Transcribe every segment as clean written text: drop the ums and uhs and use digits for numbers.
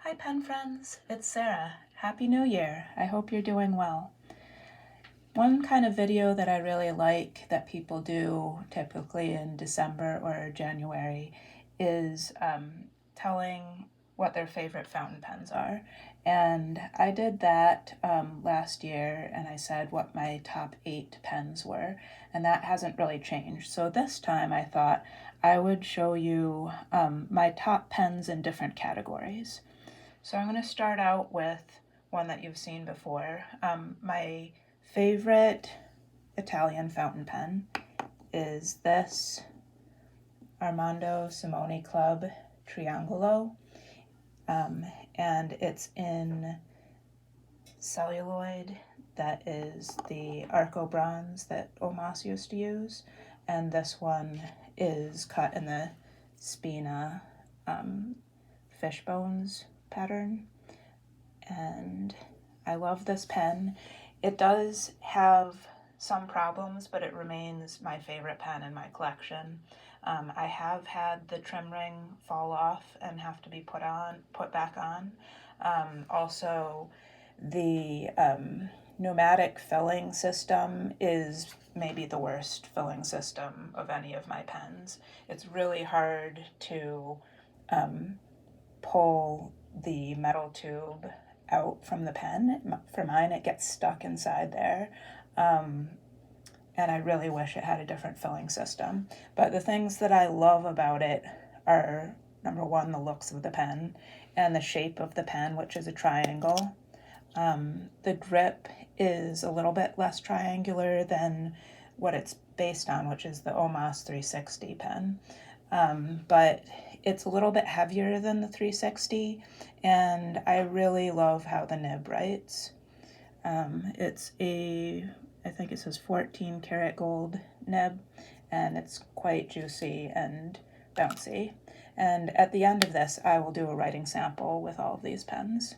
Hi pen friends, it's Sarah. Happy New Year. I hope you're doing well. One kind of video that I really like that people do typically in December or January is telling what their favorite fountain pens are. And I did that last year, and I said what my top 8 pens were, and that hasn't really changed. So this time I thought I would show you my top pens in different categories. So I'm going to start out with one that you've seen before. My favorite Italian fountain pen is this Armando Simone Club Triangolo, and it's in celluloid. That is the Arco bronze that Omas used to use, and this one is cut in the Spina fish bones pattern, and I love this pen. It does have some problems, but it remains my favorite pen in my collection. I have had the trim ring fall off and have to be put back on. Also, the pneumatic filling system is maybe the worst filling system of any of my pens. It's really hard to pull the metal tube out from the pen. For mine, it gets stuck inside there. And I really wish it had a different filling system. But the things that I love about it are, number one, the looks of the pen and the shape of the pen, which is a triangle. The grip is a little bit less triangular than what it's based on, which is the Omas 360 pen. But it's a little bit heavier than the 360, and I really love how the nib writes. It's I think it says 14 karat gold nib, and it's quite juicy and bouncy. And at the end of this, I will do a writing sample with all of these pens.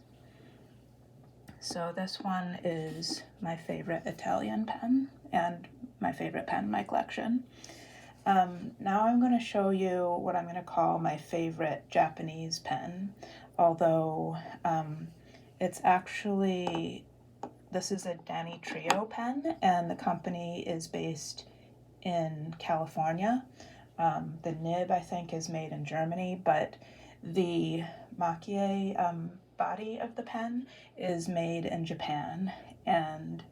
So this one is my favorite Italian pen and my favorite pen in my collection. Now I'm going to show you what I'm going to call my favorite Japanese pen, although it's actually, this is a Danitrio pen, and the company is based in California. The nib, I think, is made in Germany, but the Maki-e body of the pen is made in Japan, and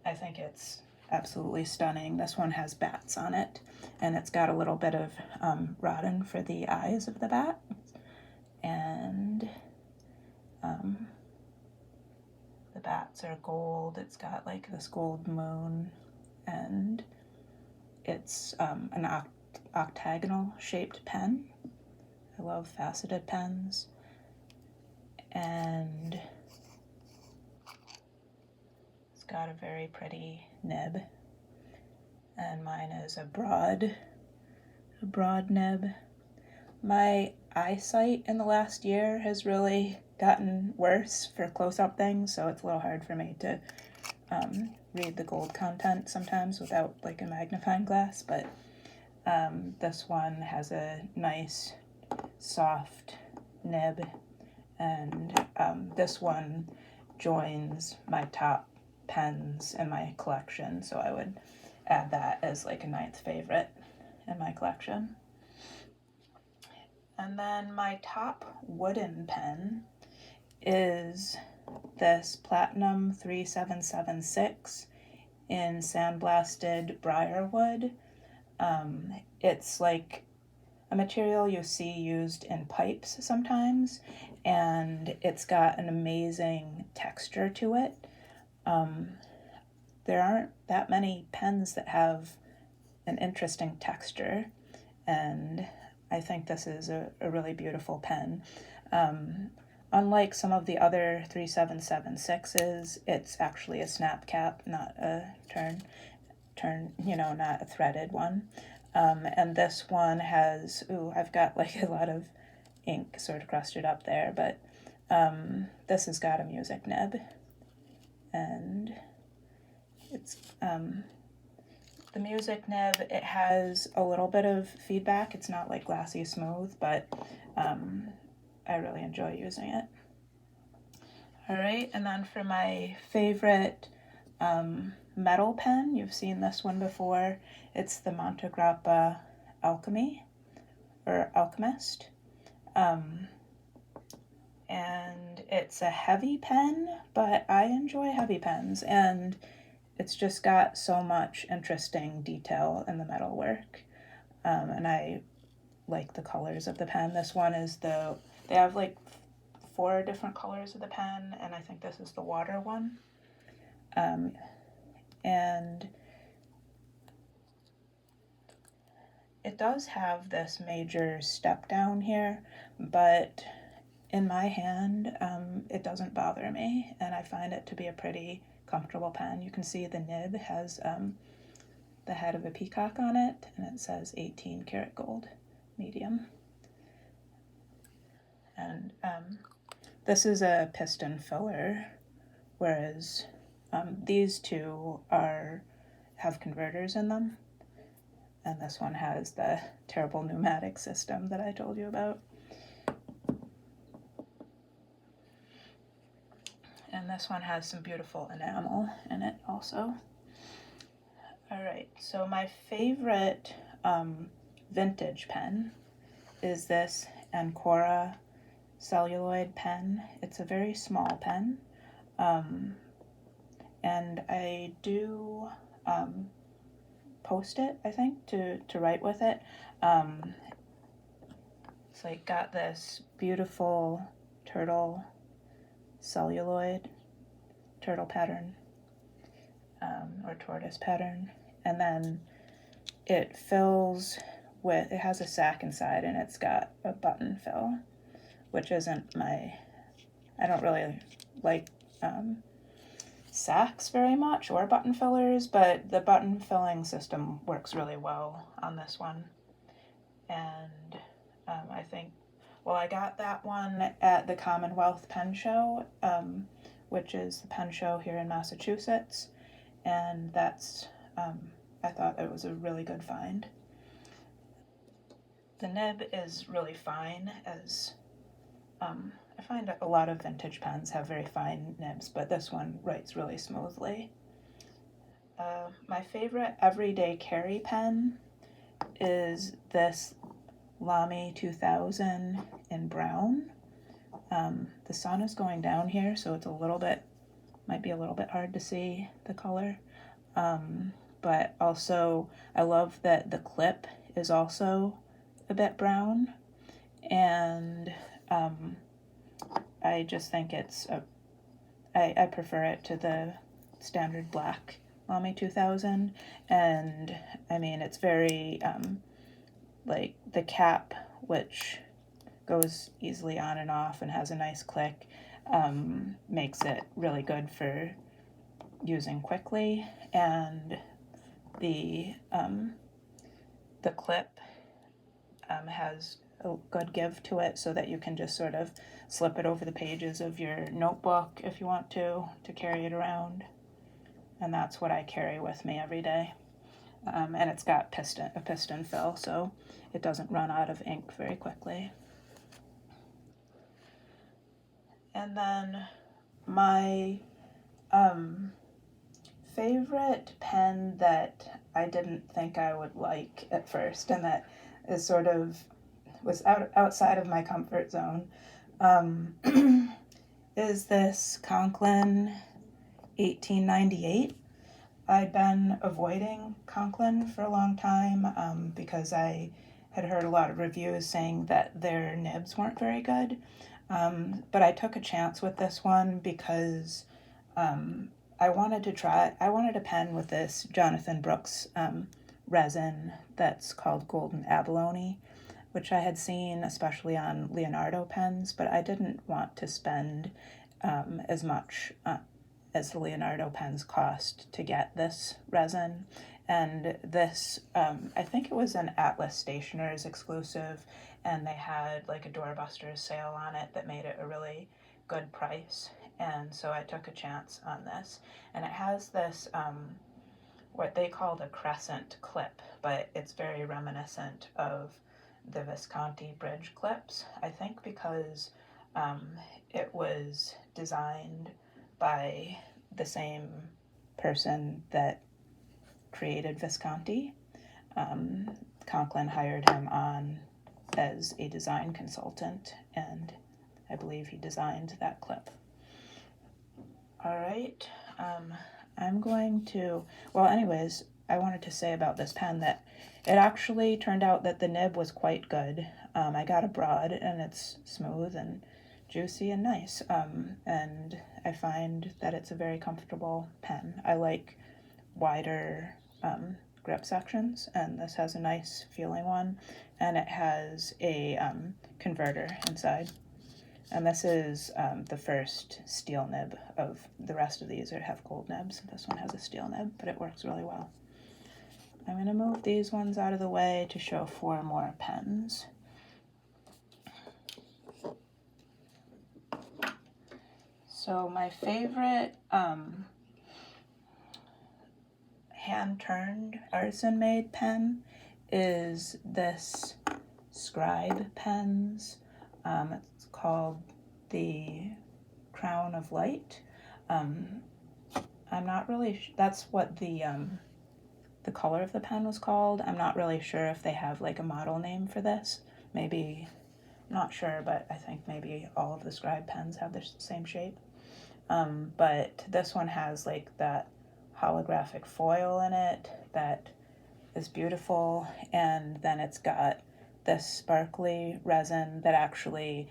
I think it's absolutely stunning. This one has bats on it, and it's got a little bit of rodden for the eyes of the bat, and the bats are gold. It's got like this gold moon, and it's an octagonal shaped pen. I love faceted pens. And it's got a very pretty nib, and mine is a broad nib. My eyesight in the last year has really gotten worse for close-up things, so it's a little hard for me to read the gold content sometimes without like a magnifying glass, but this one has a nice soft nib, and this one joins my top pens in my collection, so I would add that as like a 9th favorite in my collection. And then my top wooden pen is this Platinum 3776 in Sandblasted Briar wood. It's like a material you see used in pipes sometimes, and it's got an amazing texture to it. There aren't that many pens that have an interesting texture, and I think this is a really beautiful pen. Unlike some of the other 3776s, it's actually a snap cap, not a turn, not a threaded one. And this one has, I've got like a lot of ink sort of crusted up there, but this has got a music nib, and it's the music nib, it has a little bit of feedback. It's not like glassy smooth, but I really enjoy using it. All right, and then for my favorite metal pen, you've seen this one before. It's the Montegrappa Alchemist. And it's a heavy pen, but I enjoy heavy pens, and it's just got so much interesting detail in the metalwork. And I like the colors of the pen. This one is they have like 4 different colors of the pen, and I think this is the water one. And it does have this major step down here, but in my hand, it doesn't bother me, and I find it to be a pretty comfortable pen. You can see the nib has the head of a peacock on it, and it says 18 karat gold, medium. And this is a piston filler, whereas these two have converters in them, and this one has the terrible pneumatic system that I told you about. And this one has some beautiful enamel in it also. All right, so my favorite vintage pen is this Ancora celluloid pen. It's a very small pen, and I do post it, I think, to write with it. It's like got this beautiful turtle pattern, or tortoise pattern, and then it has a sack inside, and it's got a button fill, which isn't I don't really like sacks very much, or button fillers, but the button filling system works really well on this one. And I think, well, I got that one at the Commonwealth Pen Show, which is the pen show here in Massachusetts, and that's, I thought it was a really good find. The nib is really fine, as I find a lot of vintage pens have very fine nibs, but this one writes really smoothly. My favorite everyday carry pen is this Lamy 2000 in brown. The sun is going down here, so it's might be a little bit hard to see the color. But also, I love that the clip is also a bit brown, and I just think I prefer it to the standard black Lamy 2000, and I mean, it's very, like the cap, which goes easily on and off and has a nice click, makes it really good for using quickly, and the clip has a good give to it, so that you can just sort of slip it over the pages of your notebook if you want to carry it around, and that's what I carry with me every day. And it's got a piston fill, so it doesn't run out of ink very quickly. And then my favorite pen that I didn't think I would like at first, and that is sort of was outside of my comfort zone, is this Conklin 1898. I'd been avoiding Conklin for a long time, because I had heard a lot of reviews saying that their nibs weren't very good. But I took a chance with this one because I wanted a pen with this Jonathan Brooks resin that's called Golden Abalone, which I had seen especially on Leonardo pens, but I didn't want to spend as much as the Leonardo pens cost to get this resin. And this, I think it was an Atlas Stationers exclusive, and they had like a doorbusters sale on it that made it a really good price. And so I took a chance on this. And it has this, what they call the crescent clip, but it's very reminiscent of the Visconti bridge clips, I think because it was designed by the same person that created Visconti. Conklin hired him on as a design consultant, and I believe he designed that clip. All right, I'm going to, well, anyways, I wanted to say about this pen that it actually turned out that the nib was quite good. I got a broad, and it's smooth and juicy and nice, and I find that it's a very comfortable pen. I like wider grip sections, and this has a nice feeling one, and it has a converter inside. And this is the first steel nib of the rest of these have gold nibs. This one has a steel nib, but it works really well. I'm going to move these ones out of the way to show 4 more pens. So my favorite hand-turned artisan-made pen is this Scribe pens. It's called the Crown of Light. I'm not really that's what the color of the pen was called. I'm not really sure if they have like a model name for this. Maybe, not sure, but I think maybe all of the Scribe pens have the same shape. But this one has like that holographic foil in it that is beautiful, and then it's got this sparkly resin that actually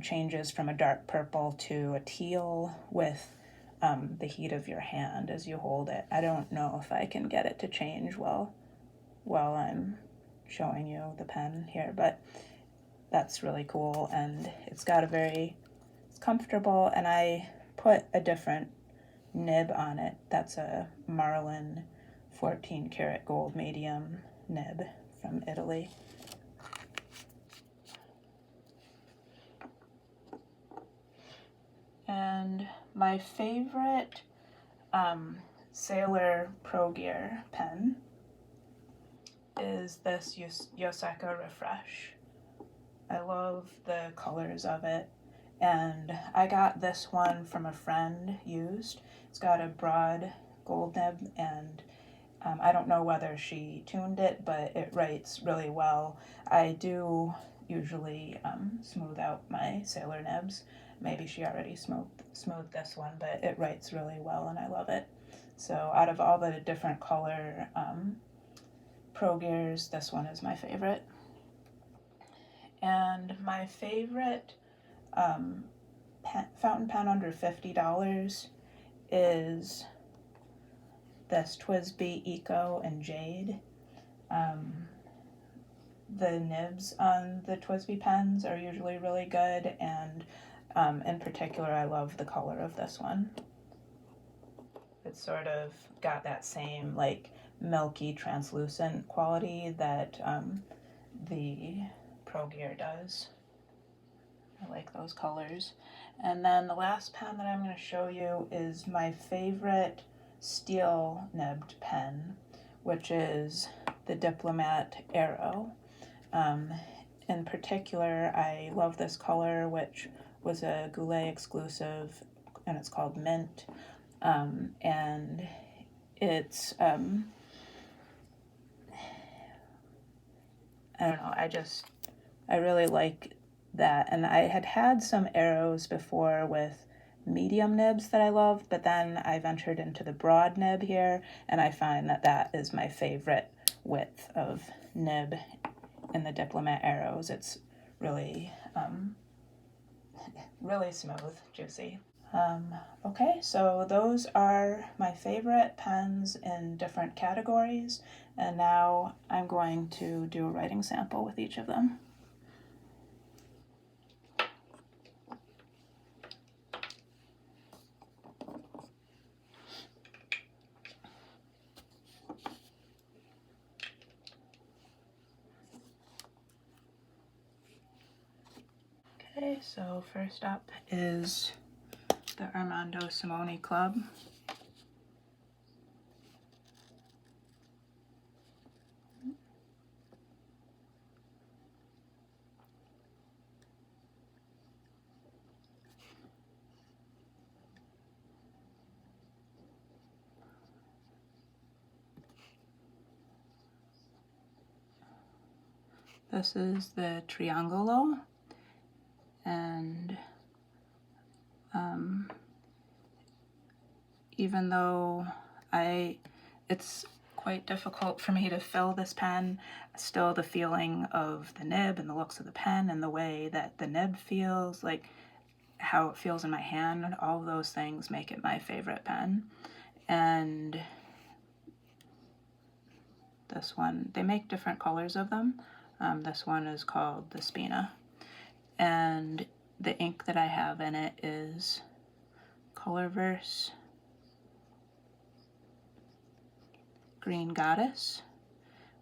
changes from a dark purple to a teal with the heat of your hand as you hold it. I don't know if I can get it to change while I'm showing you the pen here, but that's really cool, and it's comfortable, and I put a different nib on it. That's a Marlin 14 karat gold medium nib from Italy. And my favorite Sailor Pro Gear pen is this Yoseka Refresh. I love the colors of it, and I got this one from a friend used. It's got a broad gold nib, and I don't know whether she tuned it, but it writes really well. I do usually smooth out my Sailor nibs. Maybe she already smoothed this one, but it writes really well, and I love it. So out of all the different color Pro Gears, this one is my favorite. And my favorite fountain pen under $50 is this TWSBI Eco Jade. The nibs on the TWSBI pens are usually really good, and in particular, I love the color of this one. It's sort of got that same like milky translucent quality that the Pro Gear does. I like those colors. And then the last pen that I'm going to show you is my favorite steel nibbed pen, which is the Diplomat Aero. In particular, I love this color, which was a Goulet exclusive, and it's called Mint. And it's, I don't know, I really like that. And I had some Aeros before with medium nibs that I loved, but then I ventured into the broad nib here, and I find that that is my favorite width of nib in the Diplomat Aeros. It's really, really smooth, juicy. Okay, so those are my favorite pens in different categories, and now I'm going to do a writing sample with each of them. Okay, so first up is the Armando Simone Club. This is the Triangolo, and even though it's quite difficult for me to fill this pen, still the feeling of the nib and the looks of the pen and the way that the nib feels, like how it feels in my hand, all of those things make it my favorite pen. And this one, they make different colors of them. This one is called the Spina, and the ink that I have in it is Colorverse Green Goddess,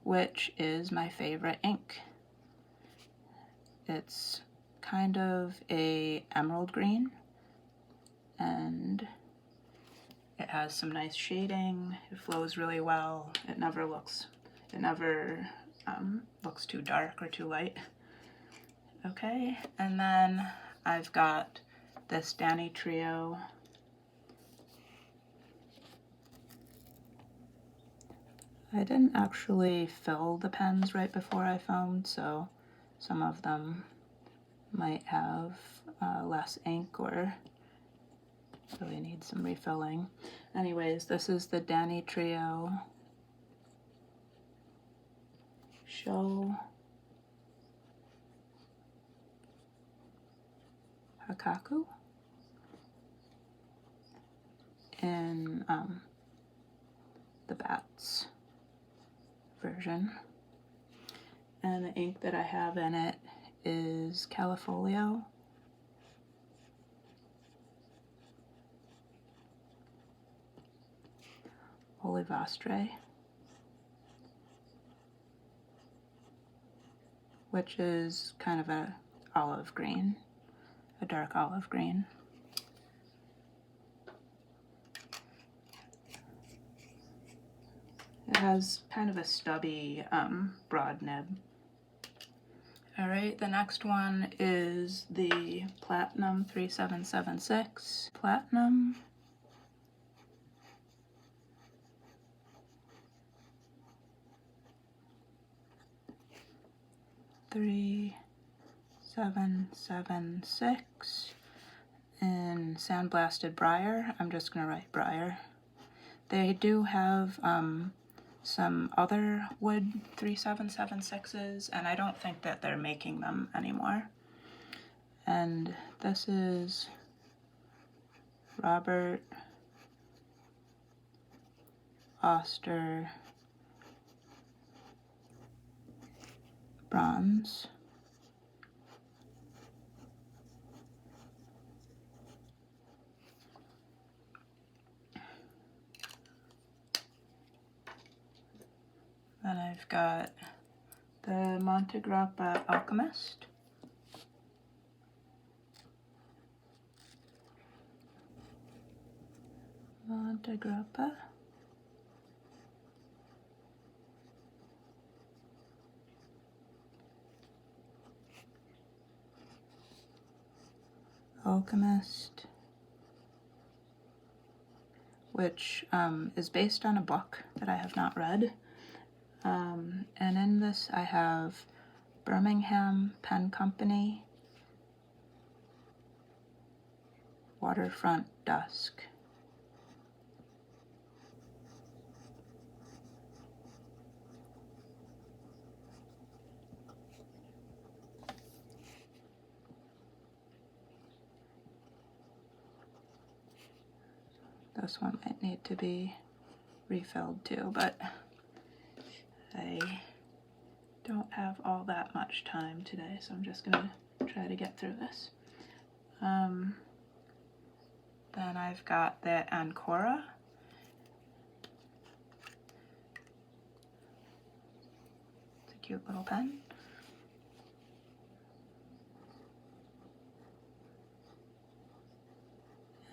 which is my favorite ink. It's kind of a emerald green, and it has some nice shading. It flows really well. It never looks too dark or too light. Okay, and then I've got this Danitrio I didn't actually fill the pens right before I foamed, so some of them might have less ink or really need some refilling. Anyways, this is the Danitrio Sho-Hakkaku in the Bats version, and the ink that I have in it is Califolio Olivastre, which is kind of a olive green, a dark olive green. It has kind of a stubby, broad nib. Alright, the next one is the Platinum 3776. Platinum. Three, 776 in Sandblasted Briar. I'm just gonna write Briar. They do have some other wood 3776s, and I don't think that they're making them anymore. And this is Robert Oster Bronze. Then I've got the Montegrappa Alchemist. Montegrappa. Alchemist, which is based on a book that I have not read. And in this I have Birmingham Pen Company, Waterfront Dusk. This one might need to be refilled too, but I don't have all that much time today, so I'm just gonna try to get through this. Then I've got the Ancora. It's a cute little pen.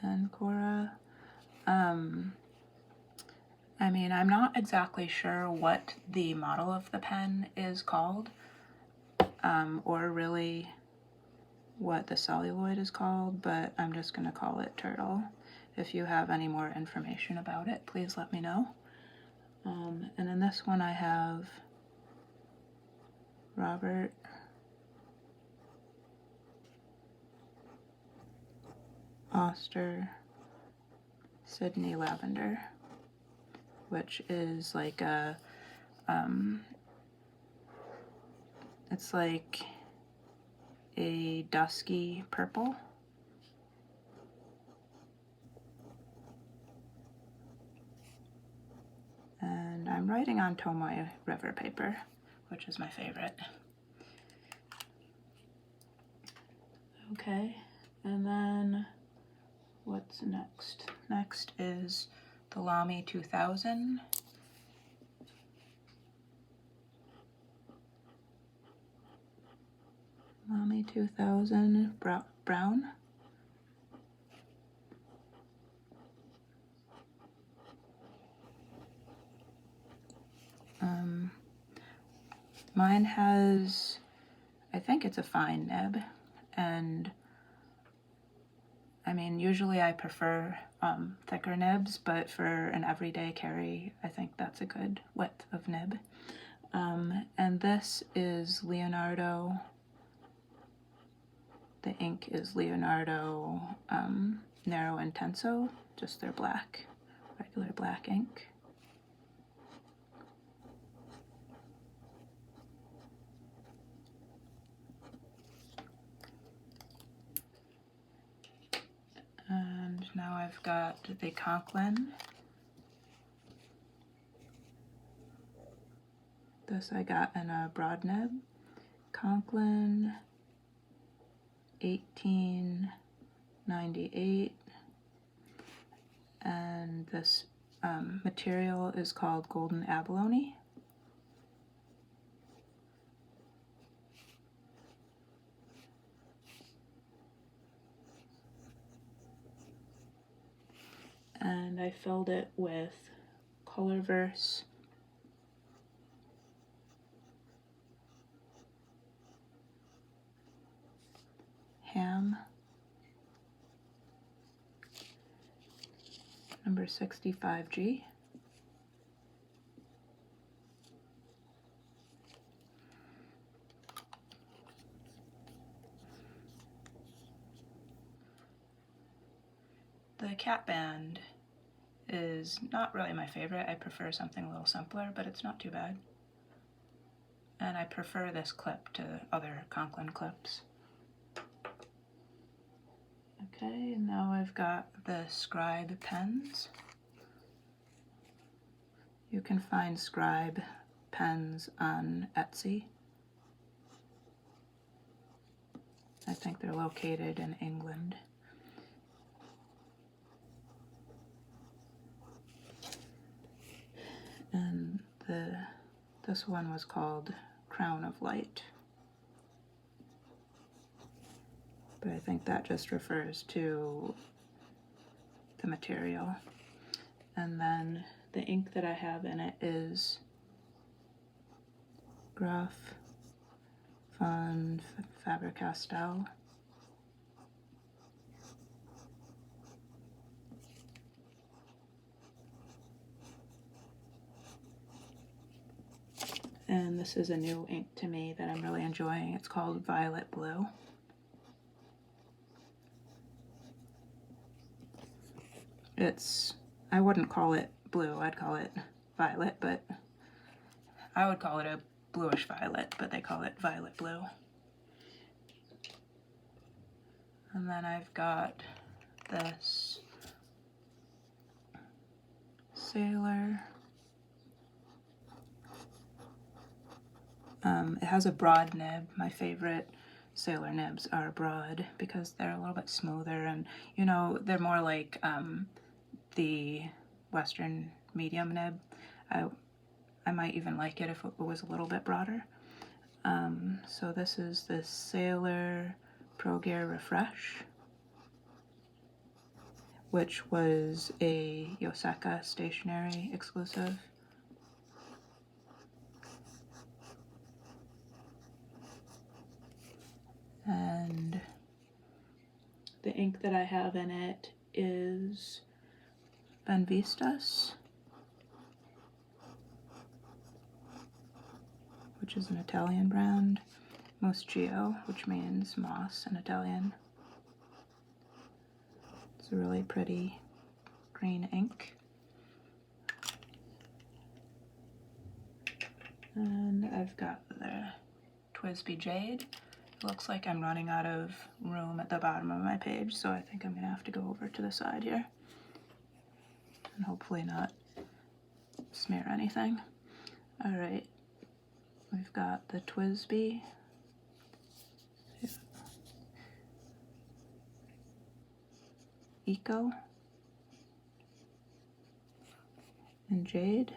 Ancora. I mean, I'm not exactly sure what the model of the pen is called, or really what the celluloid is called, but I'm just going to call it Turtle. If you have any more information about it, please let me know. And in this one I have Robert, Oster, Sydney Lavender, which is like a, it's like a dusky purple. And I'm writing on Tomoe River paper, which is my favorite. Okay, and then what's next? Next is the Lamy 2000. Lamy 2000 brown. Mine has, I think it's a fine nib, and I mean, usually I prefer thicker nibs, but for an everyday carry, I think that's a good width of nib. And this is Leonardo. The ink is Leonardo Nero Intenso, just their black, regular black ink. And now I've got the Conklin. This I got in a broad nib. Conklin 1898. And this material is called Golden Abalone. And I filled it with Colorverse, Ham, number 65G. The cat band is not really my favorite. I prefer something a little simpler, but it's not too bad. And I prefer this clip to other Conklin clips. Okay, and now I've got the Scribe pens. You can find Scribe pens on Etsy. I think they're located in England. And this one was called Crown of Light. But I think that just refers to the material. And then the ink that I have in it is Graf von Faber-Castell. And this is a new ink to me that I'm really enjoying. It's called Violet Blue. I wouldn't call it blue, I'd call it violet, but I would call it a bluish violet, but they call it violet blue. And then I've got this Sailor. It has a broad nib. My favorite Sailor nibs are broad because they're a little bit smoother, and you know, they're more like the Western medium nib. I might even like it if it was a little bit broader. So this is the Sailor Pro Gear Refresh, which was a Yoseka stationery exclusive. And the ink that I have in it is Ben Vistas, which is an Italian brand, Moschio, which means moss in Italian. It's a really pretty green ink. And I've got the TWSBI Jade. It looks like I'm running out of room at the bottom of my page, so I think I'm gonna have to go over to the side here and hopefully not smear anything. All right, we've got the TWSBI Eco and Jade.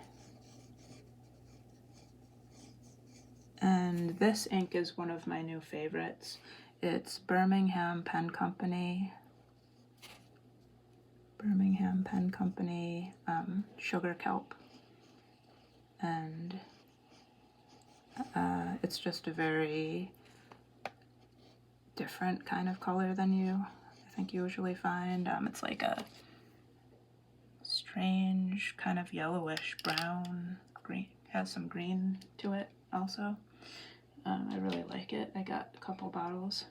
And this ink is one of my new favorites. It's Birmingham Pen Company. Sugar Kelp. And it's just a very different kind of color than you, I think, usually find. It's like a strange kind of yellowish brown green, has some green to it also. I really like it. I got a couple bottles.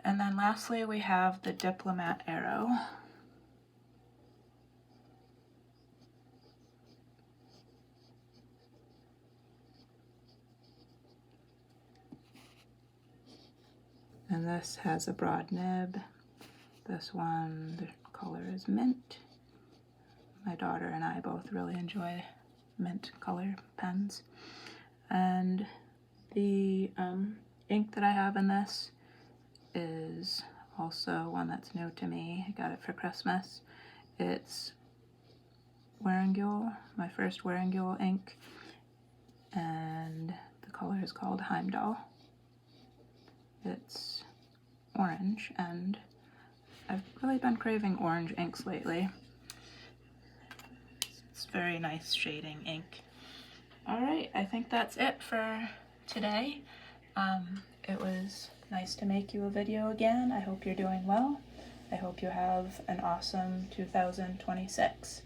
And then lastly we have the Diplomat Aero. And this has a broad nib. This one, the color is mint. My daughter and I both really enjoy mint color pens. And the ink that I have in this is also one that's new to me. I got it for Christmas. It's Wearingule, my first Wearingule ink, and the color is called Heimdall. It's orange, and I've really been craving orange inks lately. It's very nice shading ink. Alright, I think that's it for today. It was nice to make you a video again. I hope you're doing well. I hope you have an awesome 2026.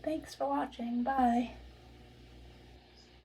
Thanks for watching. Bye.